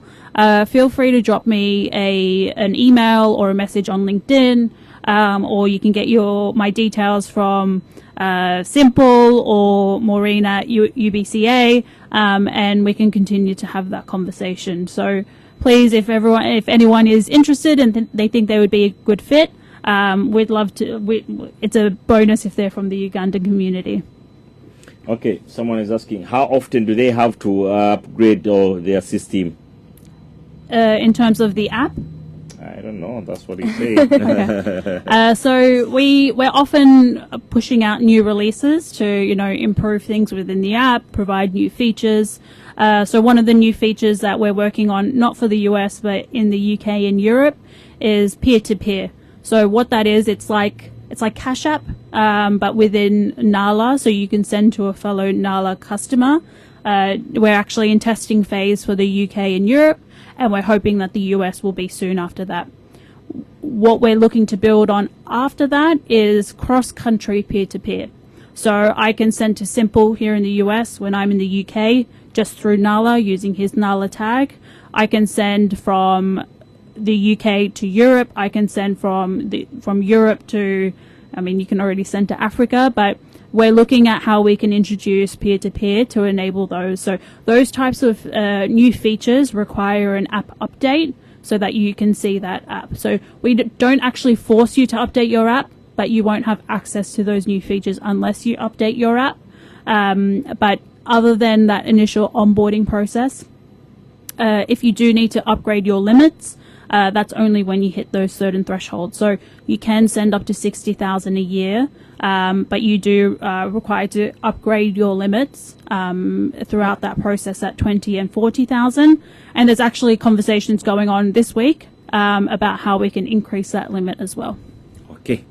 feel free to drop me an email or a message on LinkedIn, or you can get my details from Simple or Maureen at UBCA, and we can continue to have that conversation. So please, if anyone is interested and they think they would be a good fit, we'd love to. It's a bonus if they're from the Ugandan community. Okay, someone is asking, how often do they have to upgrade their system? In terms of the app? I don't know. That's what he's saying. So we're often pushing out new releases to improve things within the app, provide new features. So one of the new features that we're working on, not for the US but in the UK and Europe, is peer-to-peer. So what that is, it's like Cash App, but within Nala, so you can send to a fellow Nala customer. We're actually in testing phase for the UK and Europe, and we're hoping that the US will be soon after that. What we're looking to build on after that is cross-country peer-to-peer. So I can send to Simple here in the US when I'm in the UK just through Nala using his Nala tag. I can send from the UK to Europe. I can send from Europe to, I mean, you can already send to Africa, but we're looking at how we can introduce peer-to-peer to enable those. So those types of new features require an app update so that you can see that app. So we don't actually force you to update your app, but you won't have access to those new features unless you update your app. But other than that initial onboarding process, if you do need to upgrade your limits, that's only when you hit those certain thresholds. So you can send up to 60,000 a year, but you do require to upgrade your limits throughout that process at 20 and 40,000. And there's actually conversations going on this week about how we can increase that limit as well. Okay.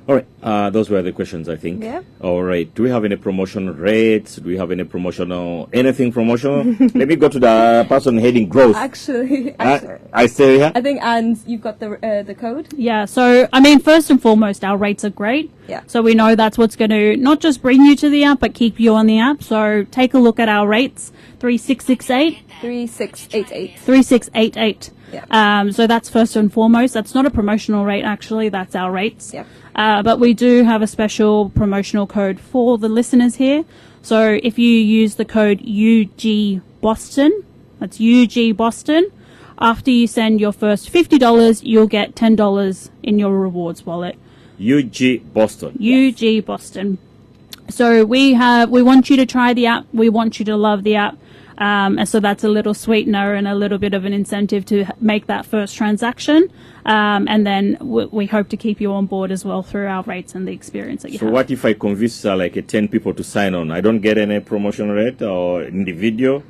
All right. Those were the questions, I think. Yeah. All right. Do we have any promotional rates? Do we have any anything promotional? Let me go to the person heading growth. Actually, I say here. I think, and you've got the code. Yeah. So, I mean, first and foremost, our rates are great. Yeah. So we know that's what's going to not just bring you to the app, but keep you on the app. So take a look at our rates, 3668. 3688. 3688. Yeah. So that's first and foremost. That's not a promotional rate, actually. That's our rates. Yeah. But we do have a special promotional code for the listeners here. So if you use the code UG Boston, that's UG Boston, after you send your first $50, you'll get $10 in your rewards wallet. UG Boston. UG Boston. So we want you to try the app. We want you to love the app. And so that's a little sweetener and a little bit of an incentive to make that first transaction. And then we hope to keep you on board as well through our rates and the experience that you have. So what if I convince 10 people to sign on? I don't get any promotion rate or in the video?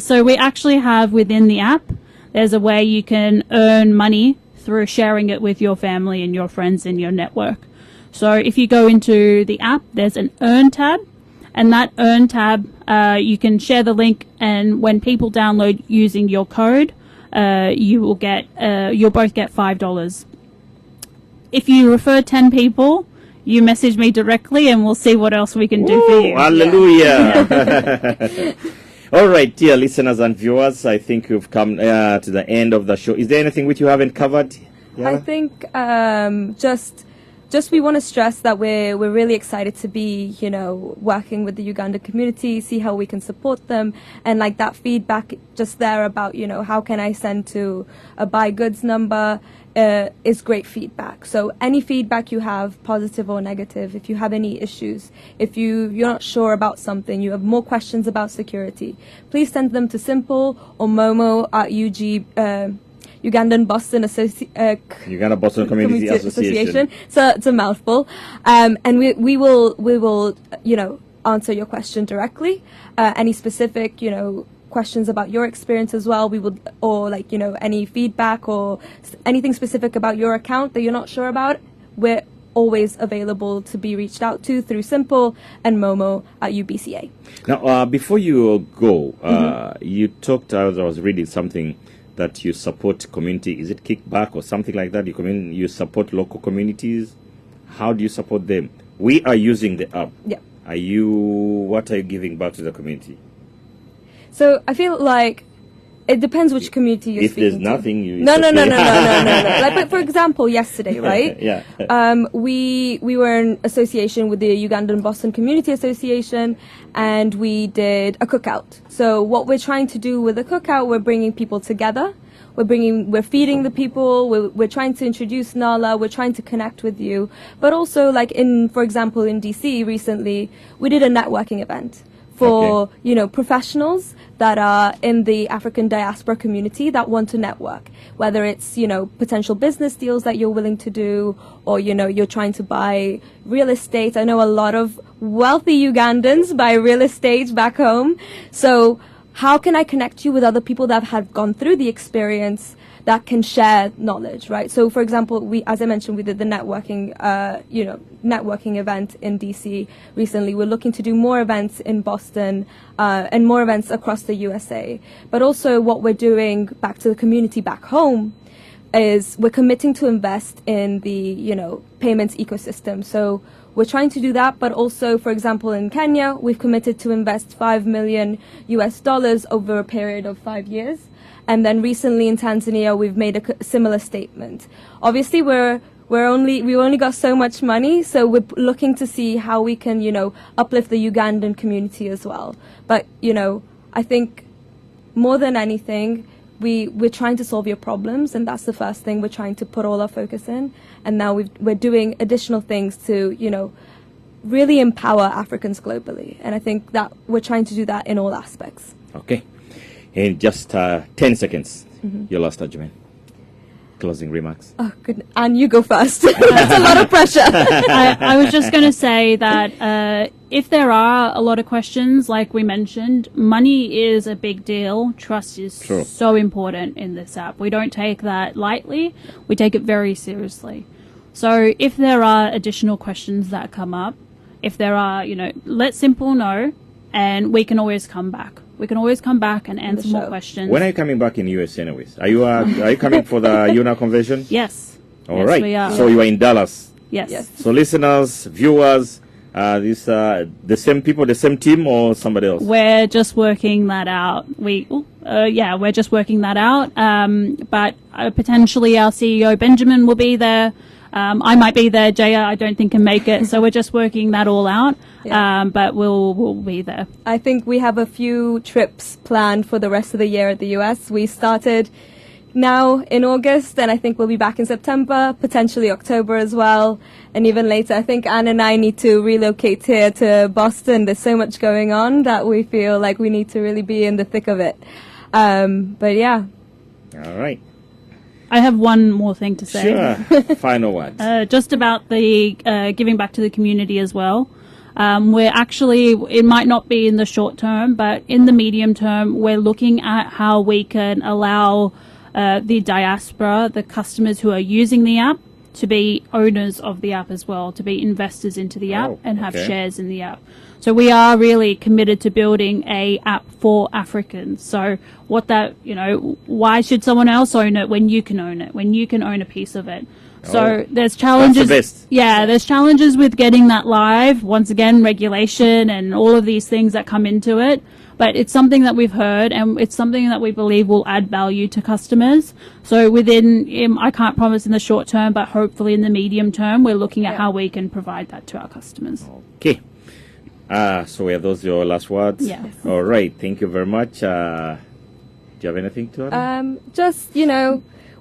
So we actually have within the app, there's a way you can earn money through sharing it with your family and your friends in your network. So if you go into the app, there's an earn tab. And that earn tab, you can share the link, and when people download using your code, you'll both get $5. If you refer 10 people, you message me directly, and we'll see what else we can do for you. Hallelujah! All right, dear listeners and viewers, I think we've come to the end of the show. Is there anything which you haven't covered? Yeah? I think just we want to stress that we're really excited to be, working with the Uganda community, see how we can support them, and like that feedback just there about, how can I send to a buy goods number is great feedback. So any feedback you have, positive or negative, if you have any issues, if you're not sure about something, you have more questions about security, please send them to Simple or Momo at Ugandan Boston Uganda Boston Community Association. So it's a mouthful, and we will answer your question directly. Any specific questions about your experience as well, we would, or any feedback or anything specific about your account that you're not sure about, we're always available to be reached out to through Simple and Momo at UBCA. Now, before you go, you talked, as I was reading something, that you support community. Is it kickback or something like that? You support local communities. How do you support them? We are using the app. Yeah. What are you giving back to the community? So I feel like it depends which community you're speaking to. If there's nothing, you... No. Like, for example, yesterday, right? Yeah. We were in association with the Ugandan Boston Community Association, and we did a cookout. So what we're trying to do with the cookout, we're bringing people together. We're feeding the people. We're trying to introduce Nala. We're trying to connect with you. But also, for example, in DC recently, we did a networking event for, professionals that are in the African diaspora community that want to network, whether it's, potential business deals that you're willing to do, or, you're trying to buy real estate. I know a lot of wealthy Ugandans buy real estate back home. So how can I connect you with other people that have gone through the experience that can share knowledge, right? So, for example, as I mentioned, we did the networking event in DC recently. We're looking to do more events in Boston and more events across the USA. But also what we're doing back to the community back home, is we're committing to invest in the, payments ecosystem. So we're trying to do that, but also, for example, in Kenya, we've committed to invest $5 million over a period of 5 years. And then recently in Tanzania, we've made a similar statement. Obviously, we only got so much money, so we're looking to see how we can, uplift the Ugandan community as well. But, I think more than anything, we're trying to solve your problems, and that's the first thing we're trying to put all our focus in. And now we're doing additional things to, really empower Africans globally. And I think that we're trying to do that in all aspects. Okay. In just 10 seconds, your last argument. Closing remarks. Oh, goodness. And you go first. That's a lot of pressure. I was just going to say that if there are a lot of questions, like we mentioned, money is a big deal. Trust is so important in this app. We don't take that lightly. We take it very seriously. So if there are additional questions that come up, if there are, let Simple know, and we can always come back. We can always come back and answer more questions. When are you coming back in US anyways? Are you coming for the UNA convention? Yes. All right. We are. So you are in Dallas. Yes. So listeners, viewers, the same people, the same team, or somebody else? We're just working that out. We're just working that out. But potentially our CEO Benjamin will be there. I might be there. Jaya, I don't think can make it. So we're just working that all out. Yeah. But we'll be there. I think we have a few trips planned for the rest of the year at the US. We started now in August, and I think we'll be back in September, potentially October as well, and even later. I think Anne and I need to relocate here to Boston. There's so much going on that we feel like we need to really be in the thick of it. But yeah. All right. I have one more thing to say. Sure. Final words. Just about the giving back to the community as well. We're actually, it might not be in the short term, but in the medium term, we're looking at how we can allow the diaspora, the customers who are using the app, to be owners of the app as well, to be investors into the app and have shares in the app. So we are really committed to building a app for Africans. So what that, why should someone else own it when you can own it, when you can own a piece of it? So there's challenges. That's the best. Yeah, there's challenges with getting that live. Once again, regulation and all of these things that come into it. But it's something that we've heard, and it's something that we believe will add value to customers. So within, I can't promise in the short term, but hopefully in the medium term, we're looking at how we can provide that to our customers. Okay. So are those your last words? Yes. All right. Thank you very much. Do you have anything to add? Just,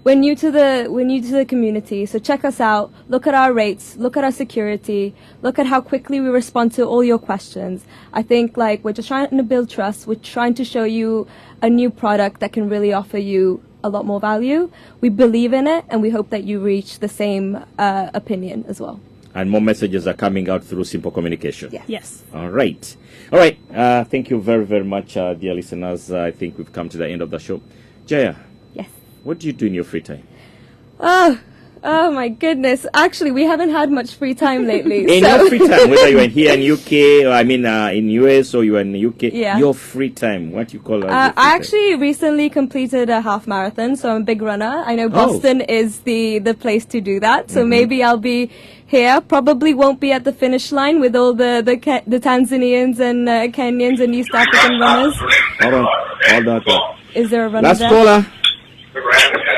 we're new to the community, so check us out. Look at our rates, look at our security, look at how quickly we respond to all your questions. I think we're just trying to build trust. We're trying to show you a new product that can really offer you a lot more value. We believe in it, and we hope that you reach the same opinion as well. And more messages are coming out through Simple Communication. Yes. All right. Thank you very, very much, dear listeners. I think we've come to the end of the show. Jaya. Yes. What do you do in your free time? Oh my goodness. Actually, we haven't had much free time lately. In your free time, whether you're here in UK, or in US, or you're in the UK, your free time, what do you call it? I actually recently completed a half marathon, so I'm a big runner. I know Boston is the place to do that, so maybe I'll be here. Probably won't be at the finish line with all the Tanzanians and Kenyans and East African runners. Hold on. Is there a runner Last there? caller.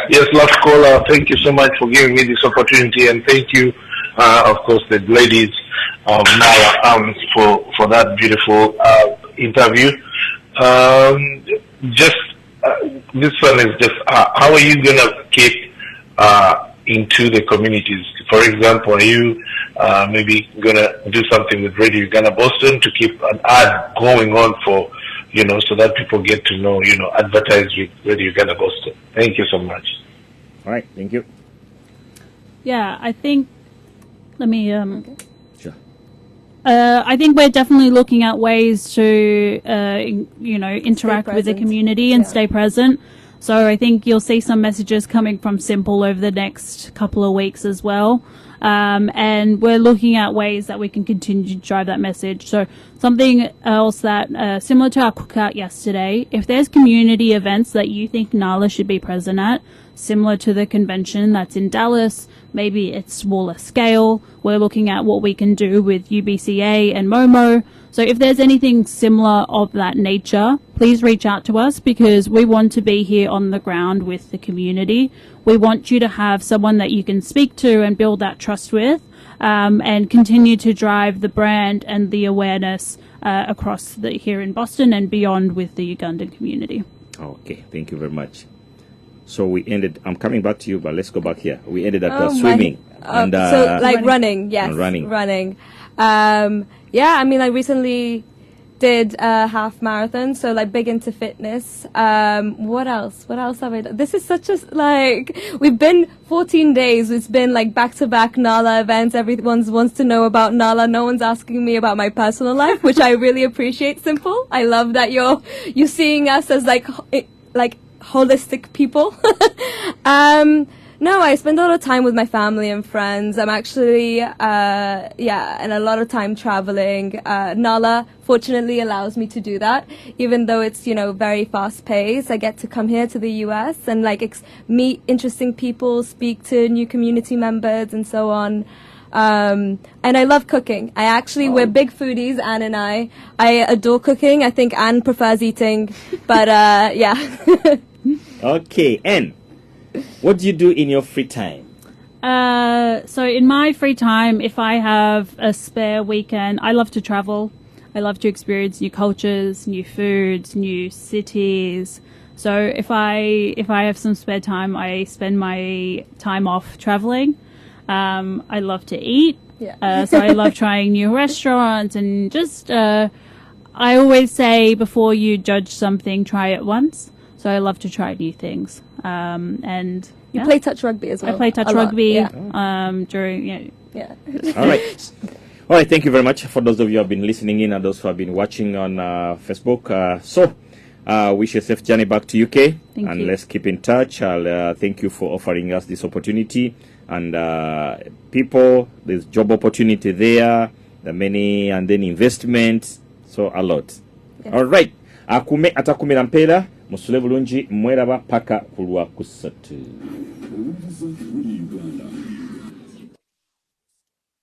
Yes, last caller. Thank you so much for giving me this opportunity, and thank you, of course, the ladies of Nala for that beautiful interview. This one is just how are you gonna keep into the communities? For example, are you maybe gonna do something with Radio Uganda Boston to keep an ad going on for, so that people get to know, advertise with Radio Uganda Boston? Thank you so much. All right, thank you. Yeah, I think, let me, Sure. I think we're definitely looking at ways to, interact with the community and stay present. So I think you'll see some messages coming from Simple over the next couple of weeks as well. And we're looking at ways that we can continue to drive that message. So something else that, similar to our cookout yesterday, if there's community events that you think NALA should be present at, similar to the convention that's in Dallas, maybe it's smaller scale, we're looking at what we can do with UBCA and Momo. So if there's anything similar of that nature, please reach out to us, because we want to be here on the ground with the community. We want you to have someone that you can speak to and build that trust with, and continue to drive the brand and the awareness across here in Boston and beyond with the Ugandan community. Okay, thank you very much. So we ended, I'm coming back to you, but let's go back here. We ended at swimming. And, so like running, yes. Running. Yeah, I mean, I recently did a half marathon, so like big into fitness. What else have I done? This is such a, like, we've been 14 days. It's been like back-to-back NALA events. Everyone wants to know about NALA. No one's asking me about my personal life, which I really appreciate, Simple. I love that you're seeing us as like holistic people. No, I spend a lot of time with my family and friends. I'm actually, and a lot of time traveling. NALA fortunately allows me to do that, even though it's, very fast paced. I get to come here to the US and meet interesting people, speak to new community members and so on. And I love cooking. We're big foodies, Anne and I. I adore cooking. I think Anne prefers eating, but, yeah. Okay, Anne, what do you do in your free time? So in my free time, if I have a spare weekend, I love to travel. I love to experience new cultures, new foods, new cities. So if I have some spare time, I spend my time off traveling. I love to eat. Yeah. So I love trying new restaurants and just, I always say before you judge something, try it once. So I love to try new things. And you play touch rugby as well. I play touch rugby during. Yeah. All right. Thank you very much for those of you who have been listening in and those who have been watching on Facebook. Wish you a safe journey back to UK. Thank you. Let's keep in touch. I'll thank you for offering us this opportunity. And people, there's job opportunity there. The many and then investment. So a lot. Yes. All right. Atakumira mpera musule bulungi mweraba paka kulwa kusatu.